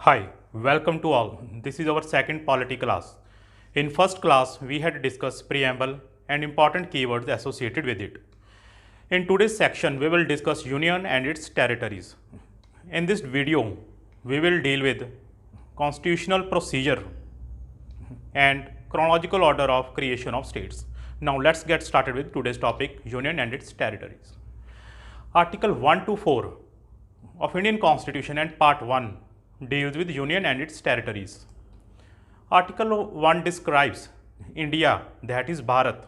Hi, welcome to all. This is our second polity class. In first class, we had discussed preamble and important keywords associated with it. In today's section, we will discuss union and its territories. In this video, we will deal with constitutional procedure and chronological order of creation of states. Now let's get started with today's topic, union and its territories. Article 1 to 4 of Indian Constitution and Part 1 deals with union and its territories. Article 1 describes India, that is Bharat,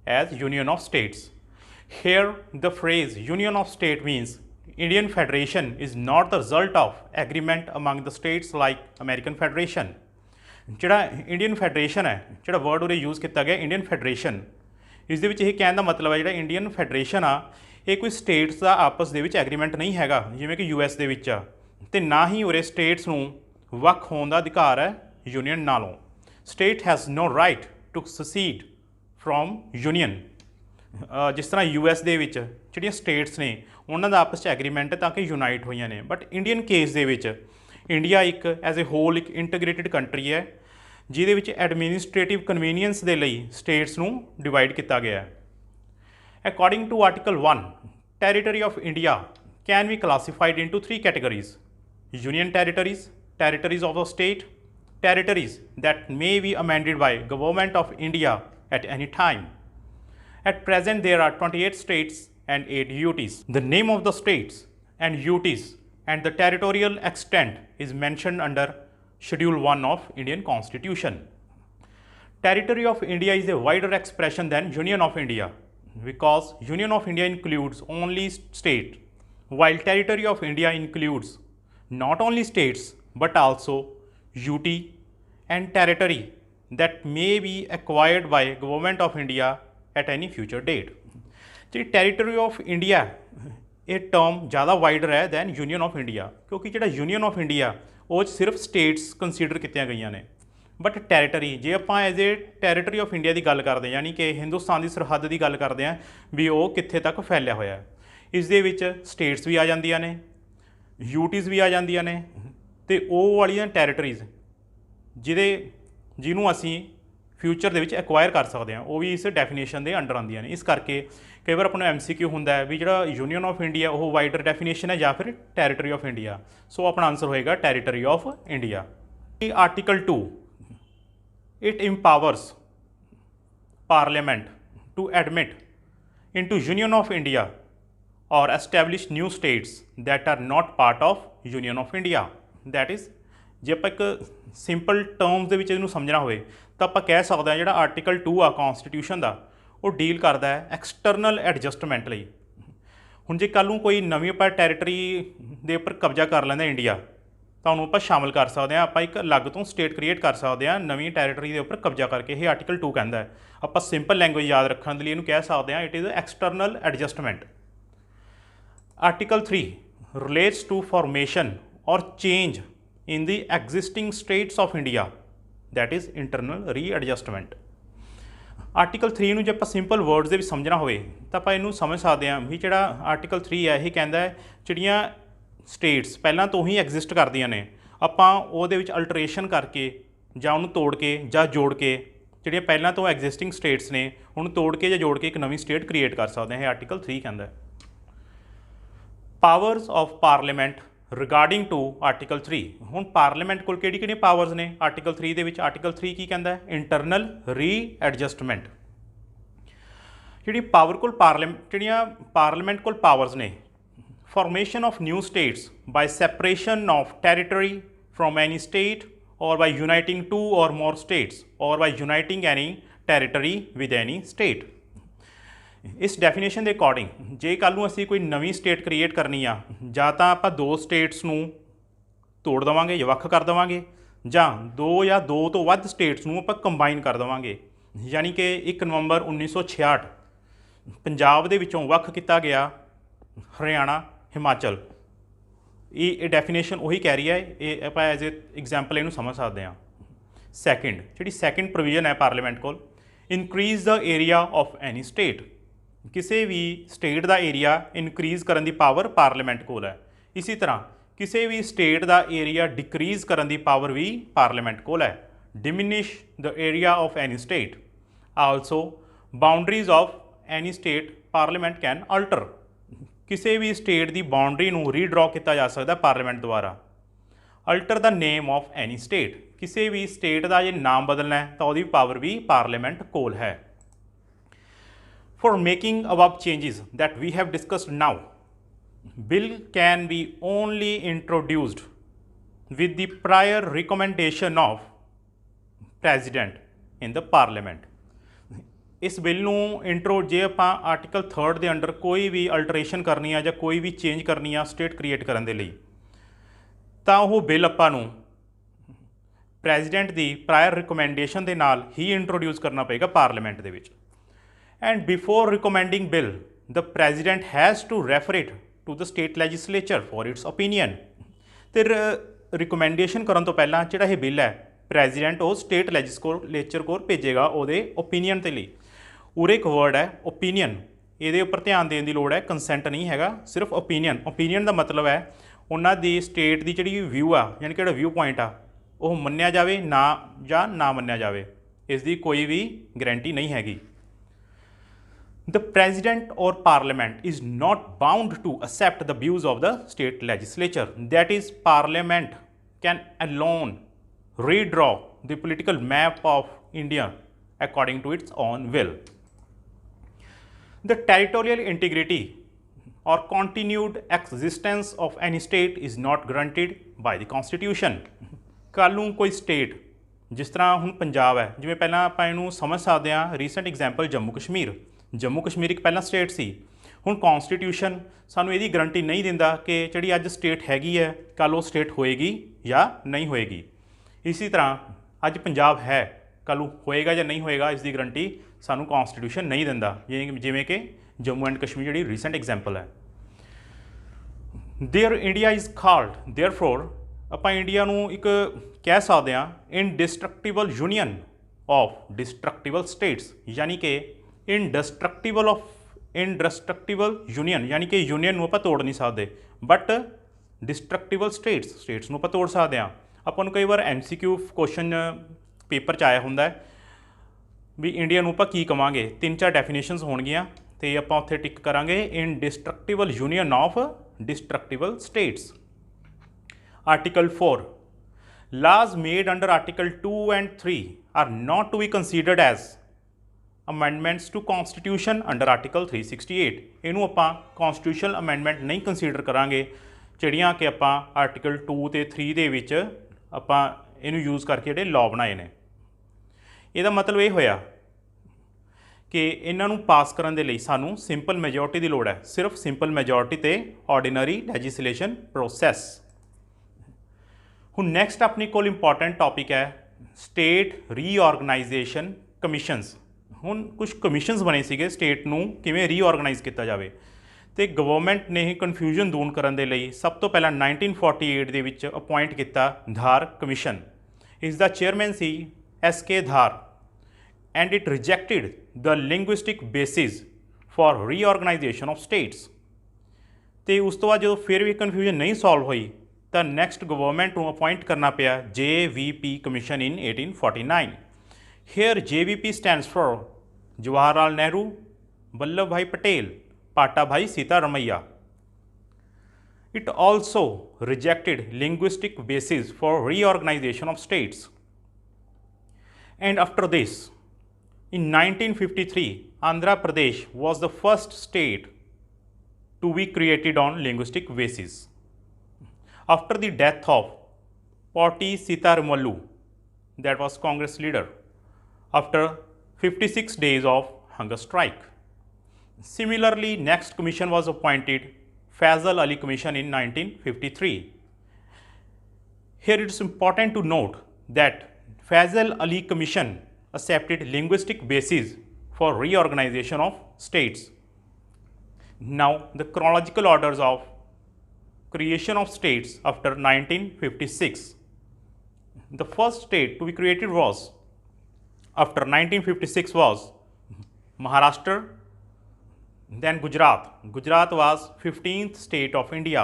as union of states. Here the phrase union of state means Indian Federation is not the result of agreement among the states like American Federation. ਜਿਹੜਾ Indian federation ਹੈ, ਜਿਹੜਾ word ਉਰੇ use ਕੀਤਾ ਗਿਆ Indian federation, ਇਸ ਦੇ ਵਿੱਚ ਇਹ ਕਹਿਣ ਦਾ ਮਤਲਬ ਹੈ ਜਿਹੜਾ ਇੰਡੀਅਨ ਫੈਡਰੇਸ਼ਨ ਆ ਇਹ ਕੋਈ ਸਟੇਟਸ ਦਾ ਆਪਸ ਦੇ ਵਿੱਚ ਐਗਰੀਮੈਂਟ ਨਹੀਂ ਹੈਗਾ ਜਿਵੇਂ ਕਿ US ਦੇ ਵਿੱਚ ਆ, ਅਤੇ ਨਾ ਹੀ ਉਰੇ ਸਟੇਟਸ ਨੂੰ ਵੱਖ ਹੋਣ ਦਾ ਅਧਿਕਾਰ ਹੈ ਯੂਨੀਅਨ ਨਾਲੋਂ। State has no right to secede from union. ਜਿਸ ਤਰ੍ਹਾਂ US ਦੇ ਵਿੱਚ ਜਿਹੜੀਆਂ ਸਟੇਟਸ ਨੇ ਉਹਨਾਂ ਦਾ ਆਪਸ 'ਚ ਐਗਰੀਮੈਂਟ ਤਾਂ ਕਿ ਯੂਨਾਈਟ ਹੋਈਆਂ ਨੇ, ਬਟ ਇੰਡੀਅਨ ਕੇਸ ਦੇ ਵਿੱਚ ਇੰਡੀਆ ਇੱਕ ਐਜ਼ ਏ ਹੋਲ ਇੱਕ ਇੰਟੀਗ੍ਰੇਟਿਡ ਕੰਟਰੀ ਹੈ ਜਿਹਦੇ ਵਿੱਚ ਐਡਮਿਨਿਸਟ੍ਰੇਟਿਵ ਕਨਵੀਨੀਅੰਸ ਦੇ ਲਈ ਸਟੇਟਸ ਨੂੰ ਡਿਵਾਈਡ ਕੀਤਾ ਗਿਆ ਹੈ। According to article 1, territory of India can be classified into three categories: union territories, territories of a state, territories that may be amended by government of India at any time. At present there are 28 states and 8 UTs. The name of the states and UTs and the territorial extent is mentioned under Schedule 1 of Indian Constitution. Territory of India is a wider expression than Union of India because Union of India includes only state, while Territory of India includes not only states but also UT and territory that may be acquired by Government of India at any future date. ਜਿਹੜੀ Territory of India ਇਹ term ਜ਼ਿਆਦਾ wider ਹੈ then union of India, ਕਿਉਂਕਿ ਜਿਹੜਾ union of India ਉਹ 'ਚ ਸਿਰਫ status consider ਕੀਤੀਆਂ ਗਈਆਂ ਨੇ, ਬਟ ਟੈਰੀਟਰੀ ਜੇ ਆਪਾਂ as a territory of India ਦੀ ਗੱਲ ਕਰਦੇ ਹਾਂ ਯਾਨੀ ਕਿ ਹਿੰਦੁਸਤਾਨ ਦੀ ਸਰਹੱਦ ਦੀ ਗੱਲ ਕਰਦੇ ਹਾਂ ਵੀ ਉਹ ਕਿੱਥੇ ਤੱਕ ਫੈਲਿਆ ਹੋਇਆ, ਇਸ ਦੇ ਵਿੱਚ ਸਟੇਟਸ ਵੀ ਆ ਜਾਂਦੀਆਂ ਨੇ, ਯੂਟੀਜ਼ ਵੀ ਆ ਜਾਂਦੀਆਂ ਨੇ, ਅਤੇ ਉਹ ਵਾਲੀਆਂ ਟੈਰੀਟਰੀਜ਼ ਜਿਹਨੂੰ ਅਸੀਂ ਫਿਊਚਰ ਦੇ ਵਿੱਚ ਐਕਵਾਇਰ ਕਰ ਸਕਦੇ ਹਾਂ ਉਹ ਵੀ ਇਸ ਡੈਫੀਨੇਸ਼ਨ ਦੇ ਅੰਡਰ ਆਉਂਦੀਆਂ ਨੇ। ਇਸ ਕਰਕੇ ਕਈ ਵਾਰ ਆਪਾਂ ਨੂੰ MCQ ਹੁੰਦਾ ਹੈ ਵੀ ਜਿਹੜਾ ਯੂਨੀਅਨ ਆਫ ਇੰਡੀਆ ਉਹ ਵਾਈਡਰ ਡੈਫੀਨੇਸ਼ਨ ਹੈ ਜਾਂ ਫਿਰ ਟੈਰੀਟਰੀ ਆਫ ਇੰਡੀਆ, ਸੋ ਆਪਣਾ ਆਨਸਰ ਹੋਏਗਾ territory of India. Article 2 it empowers Parliament to admit into Union of India or establish new states that are not part of Union of India. That is, ਜੇ ਆਪਾਂ ਇੱਕ simple terms ਦੇ ਵਿੱਚ ਇਹਨੂੰ ਸਮਝਣਾ ਹੋਵੇ ਤਾਂ ਆਪਾਂ ਕਹਿ ਸਕਦੇ ਹਾਂ ਜਿਹੜਾ ਆਰਟੀਕਲ 2 ਆ ਕੌਂਸਟੀਟਿਊਸ਼ਨ ਦਾ ਉਹ ਡੀਲ ਕਰਦਾ ਹੈ ਐਕਸਟਰਨਲ ਐਡਜਸਟਮੈਂਟ ਲਈ। ਹੁਣ ਜੇ ਕੱਲ੍ਹ ਨੂੰ ਕੋਈ ਨਵੀਂ ਆਪਾਂ ਟੈਰੀਟਰੀ ਦੇ ਉੱਪਰ ਕਬਜ਼ਾ ਕਰ ਲੈਂਦਾ ਇੰਡੀਆ ਤਾਂ ਉਹਨੂੰ ਆਪਾਂ ਸ਼ਾਮਲ ਕਰ ਸਕਦੇ ਹਾਂ, ਆਪਾਂ ਇੱਕ ਅਲੱਗ ਤੋਂ ਸਟੇਟ ਕ੍ਰੀਏਟ ਕਰ ਸਕਦੇ ਹਾਂ ਨਵੀਂ ਟੈਰੀਟਰੀ ਦੇ ਉੱਪਰ ਕਬਜ਼ਾ ਕਰਕੇ। ਇਹ ਆਰਟੀਕਲ 2 ਕਹਿੰਦਾ ਹੈ। ਆਪਾਂ ਸਿੰਪਲ ਲੈਂਗੁਏਜ ਯਾਦ ਰੱਖਣ ਦੇ ਲਈ ਇਹਨੂੰ ਕਹਿ ਸਕਦੇ ਹਾਂ it is external adjustment. Article 3 relates to formation ਔਰ change in the existing states of India, that is internal readjustment. Article 3 ਨੂੰ ਜੇ ਆਪਾਂ ਸਿੰਪਲ ਵਰਡਸ ਦੇ ਵਿੱਚ ਸਮਝਣਾ ਹੋਵੇ ਤਾਂ ਆਪਾਂ ਇਹਨੂੰ ਸਮਝ ਸਕਦੇ ਹਾਂ ਵੀ ਜਿਹੜਾ ਆਰਟੀਕਲ 3 ਹੈ ਇਹ ਕਹਿੰਦਾ ਹੈ ਜਿਹੜੀਆਂ ਸਟੇਟਸ ਪਹਿਲਾਂ ਤੋਂ ਹੀ ਐਗਜ਼ਿਸਟ ਕਰਦੀਆਂ ਨੇ ਆਪਾਂ ਉਹਦੇ ਵਿੱਚ ਅਲਟਰੇਸ਼ਨ ਕਰਕੇ ਜਾਂ ਉਹਨੂੰ ਤੋੜ ਕੇ ਜਾਂ ਜੋੜ ਕੇ ਜਿਹੜੀਆਂ ਪਹਿਲਾਂ ਤੋਂ ਐਗਜ਼ਿਸਟਿੰਗ ਸਟੇਟਸ ਨੇ ਉਹਨੂੰ ਤੋੜ ਕੇ ਜਾਂ ਜੋੜ ਕੇ ਇੱਕ ਨਵੀਂ ਸਟੇਟ ਕ੍ਰੀਏਟ ਕਰ ਸਕਦੇ ਹਾਂ। ਇਹ ਆਰਟੀਕਲ 3 ਕਹਿੰਦਾ ਹੈ। Powers of parliament regarding to article 3, ਹੁਣ ਪਾਰਲੀਮੈਂਟ ਕੋਲ ਕਿਹੜੀਆਂ ਪਾਵਰਸ ਨੇ ਆਰਟੀਕਲ 3 ਦੇ ਵਿੱਚ? ਆਰਟੀਕਲ 3 ਕੀ ਕਹਿੰਦਾ ਹੈ? Internal readjustment. ਜਿਹੜੀ ਜਿਹੜੀਆਂ ਪਾਰਲੀਮੈਂਟ ਕੋਲ ਪਾਵਰਸ ਨੇ, formation of new states by separation of territory from any state or by uniting 2 or more states or by uniting any territory with any state. ਇਸ ਡੈਫੀਨੇਸ਼ਨ ਦੇ according ਜੇ ਕੱਲ੍ਹ ਨੂੰ ਅਸੀਂ ਕੋਈ ਨਵੀਂ ਸਟੇਟ ਕ੍ਰੀਏਟ ਕਰਨੀ ਆ ਜਾਂ ਤਾਂ ਆਪਾਂ 2 ਸਟੇਟਸ ਨੂੰ ਤੋੜ ਦੇਵਾਂਗੇ ਜਾਂ ਵੱਖ ਕਰ ਦੇਵਾਂਗੇ ਜਾਂ 2 ਜਾਂ 2 ਤੋਂ ਵੱਧ ਸਟੇਟਸ ਨੂੰ ਆਪਾਂ ਕੰਬਾਈਨ ਕਰ ਦੇਵਾਂਗੇ। ਯਾਨੀ ਕਿ 1 ਨਵੰਬਰ 1966 ਪੰਜਾਬ ਦੇ ਵਿੱਚੋਂ ਵੱਖ ਕੀਤਾ ਗਿਆ ਹਰਿਆਣਾ ਹਿਮਾਚਲ। ਇਹ ਡੈਫੀਨੇਸ਼ਨ ਉਹੀ ਕਹਿ ਰਹੀ ਹੈ, ਇਹ ਆਪਾਂ ਐਜ਼ ਏ ਐਗਜ਼ਾਮਪਲ ਇਹਨੂੰ ਸਮਝ ਸਕਦੇ ਹਾਂ। ਸੈਕਿੰਡ ਜਿਹੜੀ ਸੈਕਿੰਡ ਪ੍ਰੋਵੀਜ਼ਨ ਹੈ ਪਾਰਲੀਮੈਂਟ ਕੋਲ, increase the area of any state. ਕਿਸੇ ਵੀ ਸਟੇਟ ਦਾ ਏਰੀਆ ਇਨਕਰੀਜ਼ ਕਰਨ ਦੀ ਪਾਵਰ ਪਾਰਲੀਮੈਂਟ ਕੋਲ ਹੈ। ਇਸੇ ਤਰ੍ਹਾਂ ਕਿਸੇ ਵੀ ਸਟੇਟ ਦਾ ਏਰੀਆ ਡਿਕਰੀਜ਼ ਕਰਨ ਦੀ ਪਾਵਰ ਵੀ ਪਾਰਲੀਮੈਂਟ ਕੋਲ ਹੈ। Diminish the area of any state. Also boundaries of any state parliament can alter. ਕਿਸੇ ਵੀ ਸਟੇਟ ਦੀ ਬਾਉਂਡਰੀ ਨੂੰ ਰੀਡਰਾਅ ਕੀਤਾ ਜਾ ਸਕਦਾ ਪਾਰਲੀਮੈਂਟ ਦੁਆਰਾ। Alter the name of any state. ਕਿਸੇ ਵੀ ਸਟੇਟ ਦਾ ਜੇ ਨਾਮ ਬਦਲਣਾ ਹੈ ਤਾਂ ਉਹਦੀ ਪਾਵਰ ਵੀ ਪਾਰਲੀਮੈਂਟ ਕੋਲ ਹੈ। For making above changes that we have discussed now, bill can be only introduced with the prior recommendation of president in the parliament। ਇਸ ਬਿੱਲ ਨੂੰ ਜੇ ਆਪਾਂ ਆਰਟੀਕਲ 3 ਦੇ ਅੰਡਰ ਕੋਈ ਵੀ ਅਲਟਰੇਸ਼ਨ ਕਰਨੀ ਆ ਜਾਂ ਕੋਈ ਵੀ ਚੇਂਜ ਕਰਨੀ ਆ ਸਟੇਟ ਕ੍ਰੀਏਟ ਕਰਨ ਦੇ ਲਈ, ਤਾਂ ਉਹ ਬਿੱਲ ਆਪਾਂ ਨੂੰ ਪ੍ਰੈਜ਼ੀਡੈਂਟ ਦੀ ਪ੍ਰਾਇਰ ਰਿਕਮੈਂਡੇਸ਼ਨ ਦੇ ਨਾਲ ਹੀ ਇੰਟਰੋਡਿਊਸ ਕਰਨਾ ਪਏਗਾ ਪਾਰਲੀਮੈਂਟ ਦੇ ਵਿੱਚ। And before recommending bill, the president has to refer it to the state legislature for its opinion। ਤੇ ਰਿਕਮੈਂਡੇਸ਼ਨ ਕਰਨ ਤੋਂ ਪਹਿਲਾਂ ਜਿਹੜਾ ਇਹ ਬਿੱਲ ਹੈ ਪ੍ਰੈਜ਼ੀਡੈਂਟ ਉਹ ਸਟੇਟ ਲੈਜਿਸਲੇਚਰ ਕੋਲ ਭੇਜੇਗਾ ਉਹਦੇ ਓਪੀਨੀਅਨ ਦੇ ਲਈ। ਉਰੇ ਇੱਕ ਵਰਡ ਹੈ ਓਪੀਨੀਅਨ, ਇਹਦੇ ਉੱਪਰ ਧਿਆਨ ਦੇਣ ਦੀ ਲੋੜ ਹੈ, ਕੰਸੈਂਟ ਨਹੀਂ ਹੈਗਾ, ਸਿਰਫ ਓਪੀਨੀਅਨ। ਓਪੀਨੀਅਨ ਦਾ ਮਤਲਬ ਹੈ ਉਹਨਾਂ ਦੀ ਸਟੇਟ ਦੀ ਜਿਹੜੀ ਵਿਊ ਆ, ਯਾਨੀ ਕਿ ਜਿਹੜਾ ਵਿਊ ਪੁਆਇੰਟ ਆ ਉਹ ਮੰਨਿਆ ਜਾਵੇ ਜਾਂ ਨਾ ਮੰਨਿਆ ਜਾਵੇ, ਇਸ ਦੀ ਕੋਈ ਵੀ ਗਰੰਟੀ ਨਹੀਂ ਹੈਗੀ। The president or parliament is not bound to accept the views of the state legislature। That is, parliament can alone redraw the political map of India according to its own will। The territorial integrity or continued existence of any state is not guaranteed by the constitution। ਕੱਲ੍ਹ ਨੂੰ ਕੋਈ state, ਜਿਸ ਤਰ੍ਹਾਂ ਹੁਣ ਪੰਜਾਬ ਹੈ, ਜਿਵੇਂ ਪਹਿਲਾਂ ਆਪਾਂ ਇਹਨੂੰ ਸਮਝ ਸਕਦੇ ਹਾਂ ਰੀਸੈਂਟ ਐਗਜ਼ਾਮਪਲ ਜੰਮੂ ਕਸ਼ਮੀਰ। ਜੰਮੂ ਕਸ਼ਮੀਰ ਇੱਕ ਪਹਿਲਾਂ ਸਟੇਟ ਸੀ, ਹੁਣ ਕੌਨਸਟੀਟਿਊਸ਼ਨ ਸਾਨੂੰ ਇਹਦੀ ਗਰੰਟੀ ਨਹੀਂ ਦਿੰਦਾ ਕਿ ਜਿਹੜੀ ਅੱਜ ਸਟੇਟ ਹੈਗੀ ਹੈ ਕੱਲ੍ਹ ਉਹ ਸਟੇਟ ਹੋਏਗੀ ਜਾਂ ਨਹੀਂ ਹੋਏਗੀ। ਇਸੇ ਤਰ੍ਹਾਂ ਅੱਜ ਪੰਜਾਬ ਹੈ, ਕੱਲ੍ਹ ਨੂੰ ਹੋਏਗਾ ਜਾਂ ਨਹੀਂ ਹੋਏਗਾ ਇਸ ਦੀ ਗਰੰਟੀ ਸਾਨੂੰ ਕੌਨਸਟੀਟਿਊਸ਼ਨ ਨਹੀਂ ਦਿੰਦਾ, ਜਿਵੇਂ ਕਿ ਜੰਮੂ ਐਂਡ ਕਸ਼ਮੀਰ ਜਿਹੜੀ ਰੀਸੈਂਟ ਐਗਜ਼ਾਮਪਲ ਹੈ। ਦੇਅਰ ਇੰਡੀਆ ਇਜ਼ ਕਾਲਡ ਦੇਅਰਫੋਰ, ਆਪਾਂ ਇੰਡੀਆ ਨੂੰ ਇੱਕ ਕਹਿ ਸਕਦੇ ਹਾਂ ਇਨਡਿਸਟਰਕਟੀਬਲ ਯੂਨੀਅਨ ਆਫ ਡਿਸਟਰਕਟੀਬਲ ਸਟੇਟਸ, ਯਾਨੀ ਕਿ ਇਨਡਸਟਰਕਟੀਬਲ ਯੂਨੀਅਨ, ਯਾਨੀ ਕਿ ਯੂਨੀਅਨ ਨੂੰ ਆਪਾਂ ਤੋੜ ਨਹੀਂ ਸਕਦੇ, ਬਟ ਡਿਸਟਰਕਟੀਬਲ ਸਟੇਟਸ ਨੂੰ ਆਪਾਂ ਤੋੜ ਸਕਦੇ ਹਾਂ। ਆਪਾਂ ਨੂੰ ਕਈ ਵਾਰ MCQ ਕੁਐਸਚਨ ਪੇਪਰ 'ਚ ਆਇਆ ਹੁੰਦਾ ਵੀ ਇੰਡੀਆ ਨੂੰ ਆਪਾਂ ਕੀ ਕਵਾਂਗੇ, 3-4 ਡੈਫੀਨੇਸ਼ਨਸ ਹੋਣਗੀਆਂ ਅਤੇ ਆਪਾਂ ਉੱਥੇ ਟਿਕ ਕਰਾਂਗੇ indestructible union of destructible states. Article 4, laws made under article 2 and 3 are not to be considered as amendments to constitution under article 368। ਇਹਨੂੰ ਆਪਾਂ constitutional amendment ਨਹੀਂ ਕੰਸੀਡਰ ਕਰਾਂਗੇ ਜਿਹੜੀਆਂ ਕਿ ਆਪਾਂ ਆਰਟੀਕਲ 2 ਅਤੇ 3 ਦੇ ਵਿੱਚ ਆਪਾਂ ਇਹਨੂੰ ਯੂਜ਼ ਕਰਕੇ ਜਿਹੜੇ ਲਾਅ ਬਣਾਏ ਨੇ। ਇਹਦਾ ਮਤਲਬ ਇਹ ਹੋਇਆ ਕਿ ਇਹਨਾਂ ਨੂੰ ਪਾਸ ਕਰਨ ਦੇ ਲਈ ਸਾਨੂੰ ਸਿੰਪਲ ਮੈਜੋਰਟੀ ਦੀ ਲੋੜ ਹੈ, ਸਿਰਫ ਸਿੰਪਲ ਮੈਜੋਰਟੀ ਅਤੇ ਆਰਡੀਨਰੀ ਲੈਜਿਸਲੇਸ਼ਨ ਪ੍ਰੋਸੈਸ। ਹੁਣ ਨੈਕਸਟ ਆਪਣੇ ਕੋਲ ਇੰਪੋਰਟੈਂਟ ਟੌਪਿਕ ਹੈ ਸਟੇਟ ਰੀਆਰਗਨਾਈਜੇਸ਼ਨ ਕਮਿਸ਼ਨਸ। ਹੁਣ ਕੁਝ ਕਮਿਸ਼ਨਸ ਬਣੇ ਸੀਗੇ ਸਟੇਟ ਨੂੰ ਕਿਵੇਂ ਰੀਆਰਗਨਾਈਜ਼ ਕੀਤਾ ਜਾਵੇ, ਅਤੇ ਗਵਰਨਮੈਂਟ ਨੇ ਇਹ ਕਨਫਿਊਜ਼ਨ ਦੂਰ ਕਰਨ ਦੇ ਲਈ ਸਭ ਤੋਂ ਪਹਿਲਾਂ 1948 ਦੇ ਵਿੱਚ ਅਪੁਆਇੰਟ ਕੀਤਾ ਧਾਰ ਕਮਿਸ਼ਨ। ਇਸ ਦਾ ਚੇਅਰਮੈਨ ਸੀ SK Dhar, and it rejected the linguistic basis for reorganisation of states. ਅਤੇ ਉਸ ਤੋਂ ਬਾਅਦ ਜਦੋਂ ਫਿਰ ਵੀ ਕਨਫਿਊਜ਼ਨ ਨਹੀਂ ਸੋਲਵ ਹੋਈ ਤਾਂ ਨੈਕਸਟ ਗਵਰਨਮੈਂਟ ਨੂੰ ਅਪੁਆਇੰਟ ਕਰਨਾ ਪਿਆ JVP commission in 1849। Here JVP stands for Jawahar Lal Nehru, Vallabh Bhai Patel, ਪਾਟਾ Bhai Sita Ramaiya. It also rejected linguistic basis for reorganization of states। And after this, in 1953, Andhra Pradesh was the first state to be created on linguistic basis। After the death of Potti Sitaramallu, that was Congress leader, after 56 days of hunger strike. Similarly, next commission was appointed, Faisal Ali Commission in 1953. Here it is important to note that Faisal Ali Commission accepted linguistic basis for reorganization of states। Now, the chronological orders of creation of states after 1956. The first state to be created was after 1956 was Maharashtra, then Gujarat. Gujarat was 15th state of India.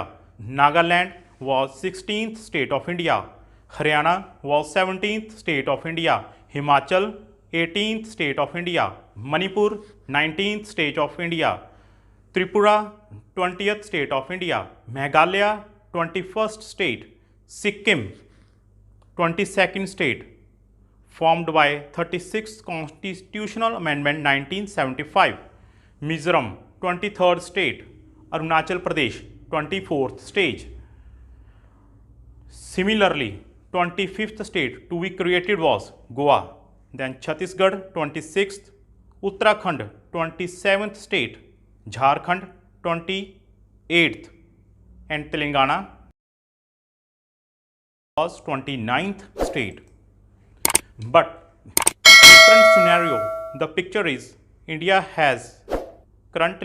Nagaland was 16th state of India. Haryana was 17th state of India. Himachal 18th state of India. Manipur 19th state of India. Tripura 20th state of India. Meghalaya 21st state. Sikkim 22nd state, formed by 36th Constitutional Amendment 1975. Mizoram 23rd state. Arunachal Pradesh 24th state. Similarly, 25th state to be created was Goa, then Chhattisgarh 26th, Uttarakhand 27th state, Jharkhand 28th, and Telangana was 29th state. But different scenario, the picture is India has currently